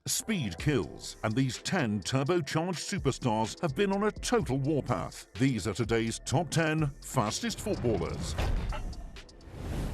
Speed kills, and these 10 turbocharged superstars have been on a total warpath. These are today's top 10 fastest footballers.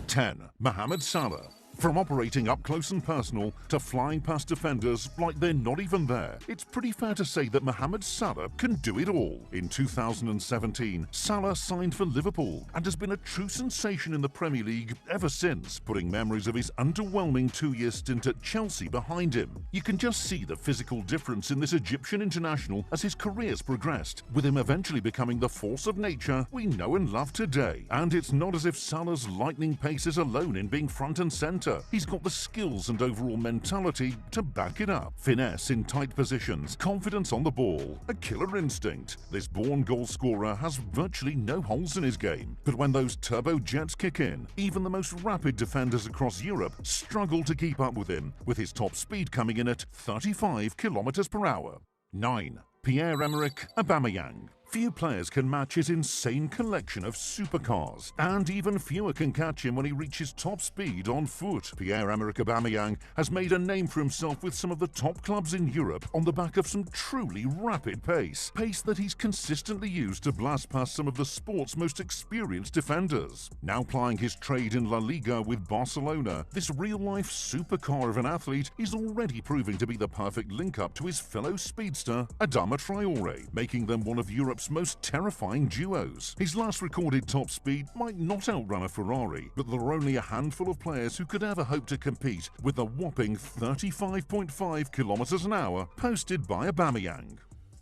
10. Mohamed Salah. From operating up close and personal to flying past defenders like they're not even there, it's pretty fair to say that Mohamed Salah can do it all. In 2017, Salah signed for Liverpool and has been a true sensation in the Premier League ever since, putting memories of his underwhelming 2-year stint at Chelsea behind him. You can just see the physical difference in this Egyptian international as his career's progressed, with him eventually becoming the force of nature we know and love today. And it's not as if Salah's lightning pace is alone in being front and centre. He's got the skills and overall mentality to back it up. Finesse in tight positions, confidence on the ball, a killer instinct. This born goal scorer has virtually no holes in his game. But when those turbo jets kick in, even the most rapid defenders across Europe struggle to keep up with him, with his top speed coming in at 35 kilometers per hour. 9. Pierre-Emerick Aubameyang. Few players can match his insane collection of supercars, and even fewer can catch him when he reaches top speed on foot. Pierre-Emerick Aubameyang has made a name for himself with some of the top clubs in Europe on the back of some truly rapid pace that he's consistently used to blast past some of the sport's most experienced defenders. Now plying his trade in La Liga with Barcelona, this real-life supercar of an athlete is already proving to be the perfect link-up to his fellow speedster Adama Traore, making them one of Europe's most terrifying duos. His last recorded top speed might not outrun a Ferrari, but there are only a handful of players who could ever hope to compete with the whopping 35.5 kilometers an hour posted by Aubameyang.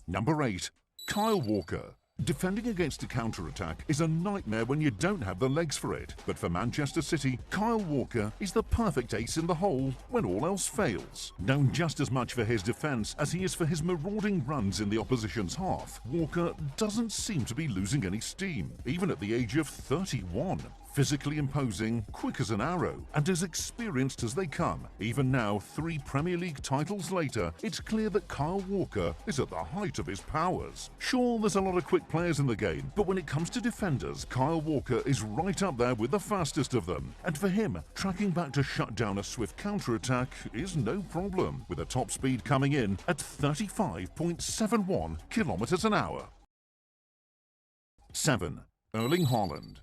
Number 8. Kyle Walker. Defending against a counter-attack is a nightmare when you don't have the legs for it, but for Manchester City, Kyle Walker is the perfect ace in the hole when all else fails. Known just as much for his defence as he is for his marauding runs in the opposition's half, Walker doesn't seem to be losing any steam, even at the age of 31. Physically imposing, quick as an arrow, and as experienced as they come. Even now, 3 Premier League titles later, it's clear that Kyle Walker is at the height of his powers. Sure, there's a lot of quick players in the game, but when it comes to defenders, Kyle Walker is right up there with the fastest of them. And for him, tracking back to shut down a swift counter-attack is no problem, with a top speed coming in at 35.71 kilometers an hour. 7. Erling Haaland.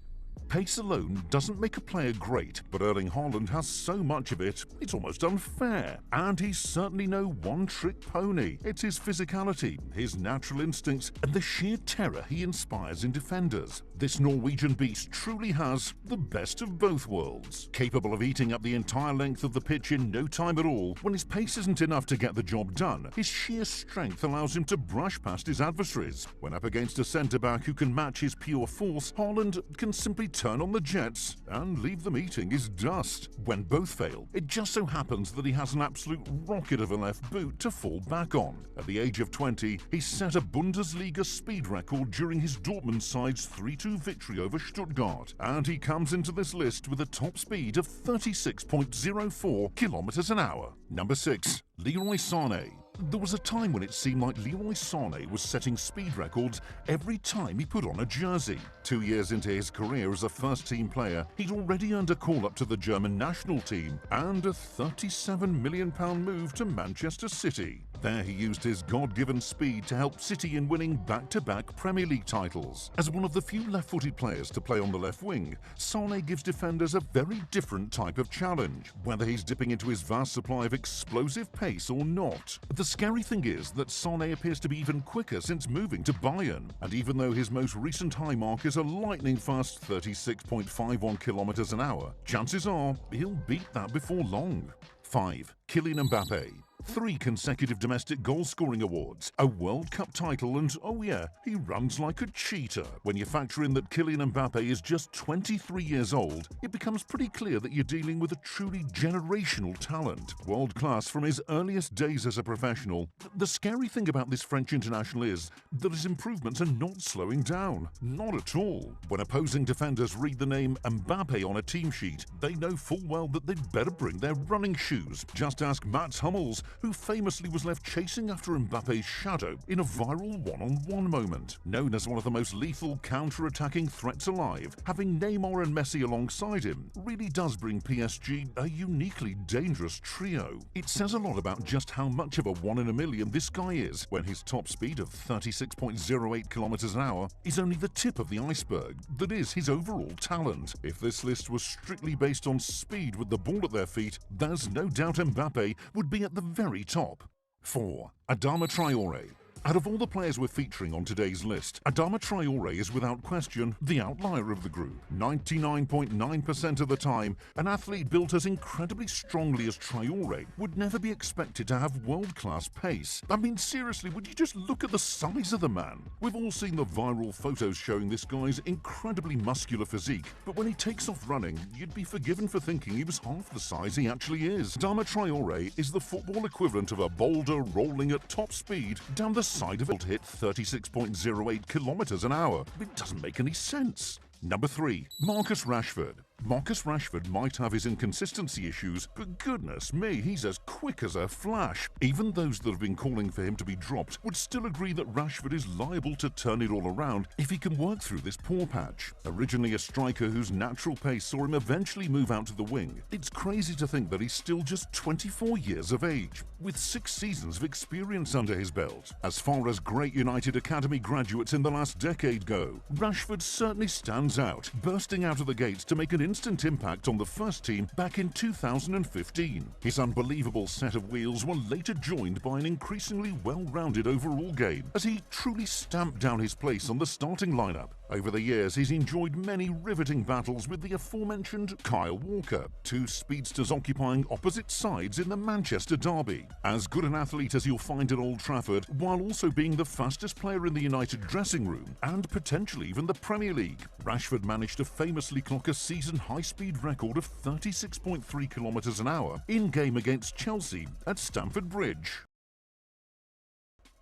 Pace alone doesn't make a player great, but Erling Haaland has so much of it, it's almost unfair. And he's certainly no one-trick pony. It's his physicality, his natural instincts, and the sheer terror he inspires in defenders. This Norwegian beast truly has the best of both worlds. Capable of eating up the entire length of the pitch in no time at all, when his pace isn't enough to get the job done, his sheer strength allows him to brush past his adversaries. When up against a centre-back who can match his pure force, Haaland can simply turn on the jets and leave them eating his dust. When both fail, it just so happens that he has an absolute rocket of a left boot to fall back on. At the age of 20, he set a Bundesliga speed record during his Dortmund side's 3-2 victory over Stuttgart, and he comes into this list with a top speed of 36.04 kilometers an hour. Number 6. Leroy Sané. There was a time when it seemed like Leroy Sané was setting speed records every time he put on a jersey. 2 years into his career as a first-team player, he'd already earned a call-up to the German national team and a £37 million move to Manchester City. There he used his God-given speed to help City in winning back-to-back Premier League titles. As one of the few left-footed players to play on the left wing, Sané gives defenders a very different type of challenge, whether he's dipping into his vast supply of explosive pace or not. The scary thing is that Sané appears to be even quicker since moving to Bayern, and even though his most recent high mark is a lightning-fast 36.51 kilometers an hour, chances are he'll beat that before long. 5. Kylian Mbape. 3 consecutive domestic goal-scoring awards, a World Cup title, and oh yeah, he runs like a cheetah. When you factor in that Kylian Mbape is just 23 years old, it becomes pretty clear that you're dealing with a truly generational talent. World-class from his earliest days as a professional. The scary thing about this French international is that his improvements are not slowing down. Not at all. When opposing defenders read the name Mbape on a team sheet, they know full well that they'd better bring their running shoes. Just ask Mats Hummels, who famously was left chasing after Mbape's shadow in a viral one-on-one moment. Known as one of the most lethal counter-attacking threats alive, having Neymar and Messi alongside him really does bring PSG a uniquely dangerous trio. It says a lot about just how much of a one in a million this guy is, when his top speed of 36.08 kilometers an hour is only the tip of the iceberg that is his overall talent. If this list was strictly based on speed with the ball at their feet, there's no doubt Mbappe would be at the very top. 4. Adama Traore. Out of all the players we're featuring on today's list, Adama Traore is without question the outlier of the group. 99.9% of the time, an athlete built as incredibly strongly as Traore would never be expected to have world-class pace. I mean, seriously, would you just look at the size of the man? We've all seen the viral photos showing this guy's incredibly muscular physique, but when he takes off running, you'd be forgiven for thinking he was half the size he actually is. Adama Traore is the football equivalent of a boulder rolling at top speed down the side of it, hit 36.08 kilometers an hour. It doesn't make any sense. Number 3. Marcus Rashford. Marcus Rashford might have his inconsistency issues, but goodness me, he's as quick as a flash. Even those that have been calling for him to be dropped would still agree that Rashford is liable to turn it all around if he can work through this poor patch. Originally a striker whose natural pace saw him eventually move out to the wing, it's crazy to think that he's still just 24 years of age, with 6 seasons of experience under his belt. As far as great United Academy graduates in the last decade go, Rashford certainly stands out, bursting out of the gates to make an instant impact on the first team back in 2015. His unbelievable set of wheels were later joined by an increasingly well-rounded overall game, as he truly stamped down his place on the starting lineup. Over the years, he's enjoyed many riveting battles with the aforementioned Kyle Walker, 2 speedsters occupying opposite sides in the Manchester derby. As good an athlete as you'll find at Old Trafford, while also being the fastest player in the United dressing room, and potentially even the Premier League, Rashford managed to famously clock a season high-speed record of 36.3 kilometers an hour in-game against Chelsea at Stamford Bridge.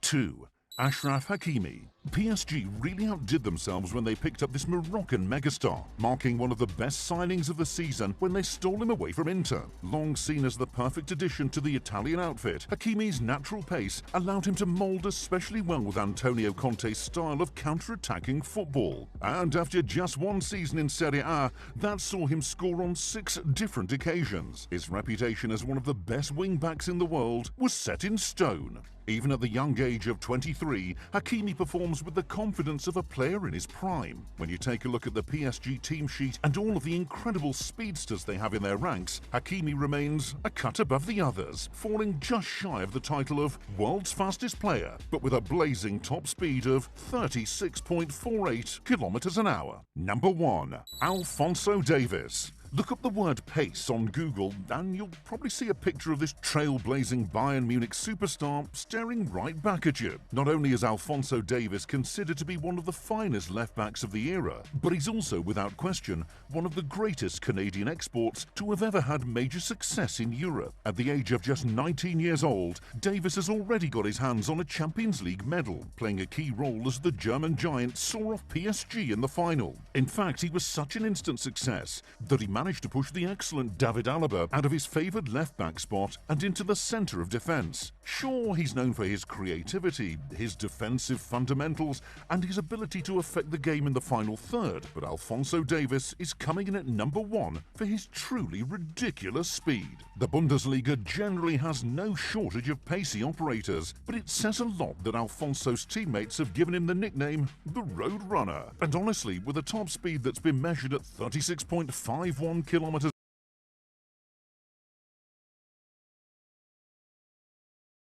2. Achraf Hakimi. PSG really outdid themselves when they picked up this Moroccan megastar, marking one of the best signings of the season when they stole him away from Inter. Long seen as the perfect addition to the Italian outfit, Hakimi's natural pace allowed him to mould especially well with Antonio Conte's style of counter-attacking football. And after just 1 season in Serie A, that saw him score on 6 different occasions. His reputation as one of the best wing-backs in the world was set in stone. Even at the young age of 23, Hakimi performs with the confidence of a player in his prime. When you take a look at the PSG team sheet and all of the incredible speedsters they have in their ranks, Hakimi remains a cut above the others, falling just shy of the title of world's fastest player, but with a blazing top speed of 36.48 kilometers an hour. Number 1. Alphonso Davis. Look up the word pace on Google and you'll probably see a picture of this trailblazing Bayern Munich superstar staring right back at you. Not only is Alphonso Davis considered to be one of the finest left-backs of the era, but he's also, without question, one of the greatest Canadian exports to have ever had major success in Europe. At the age of just 19 years old, Davis has already got his hands on a Champions League medal, playing a key role as the German giant saw off PSG in the final. In fact, he was such an instant success that he managed to push the excellent David Alaba out of his favoured left-back spot and into the centre of defence. Sure, he's known for his creativity, his defensive fundamentals, and his ability to affect the game in the final third, but Alphonso Davis is coming in at number 1 for his truly ridiculous speed. The Bundesliga generally has no shortage of pacey operators, but it says a lot that Alfonso's teammates have given him the nickname the Road Runner. And honestly, with a top speed that's been measured at 36.51 kilometers